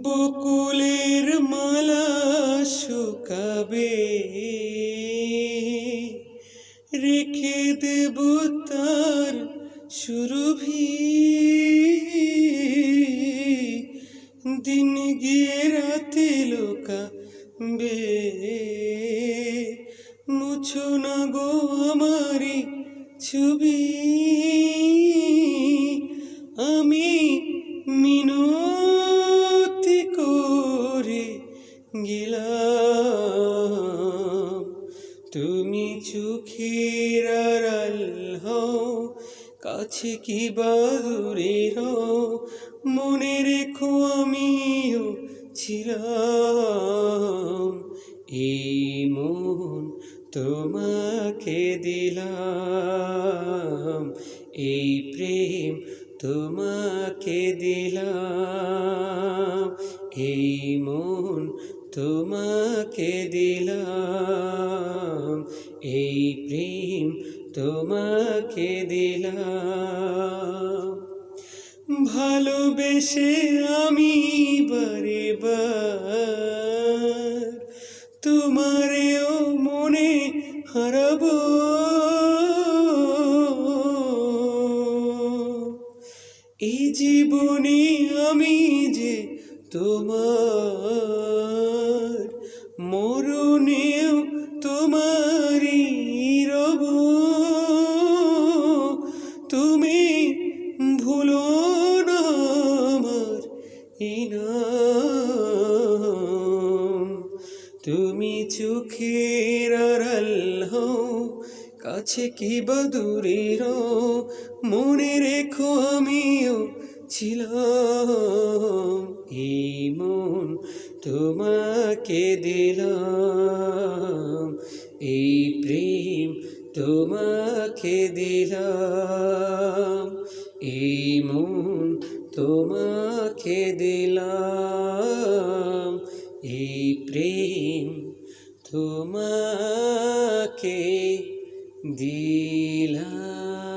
বকুলের মালা শুকাবে, রেখে দেব তার সুরভি। দিন গিয়ে রাতে লোকাবে, মুছো না গো আমারি ছবি। আমি মিনতি করে গেলাম, তুমি চোখের আড়াল হও, কাছে কি বা দূরে হও, মনে রেখো আমিও ছিলাম। এই মন তোমাকে দিলাম, এই প্রেম তোমাকে দিলাম, এই মন তোমাকে দিলাম, এই প্রেম তোমাকে দিলাম। ভালোবেসে আমি বারে বার তোমারেও মনে হারাবো। এই জীবনে আমি যে তোমার, মরণেও তোমারই রব। তুমি ভুলো না আমার ইনাম, তুমি চোখের আড়াল হও, কাছে কি বা দূরে হও, মনে রেখো আমিও ছিলাম। এই মন তোমাকে দিলাম, এই প্রেম তোমাকে দিলাম, এই মন তোমাকে দিলাম, এই প্রেম তোমাকে দিলাম।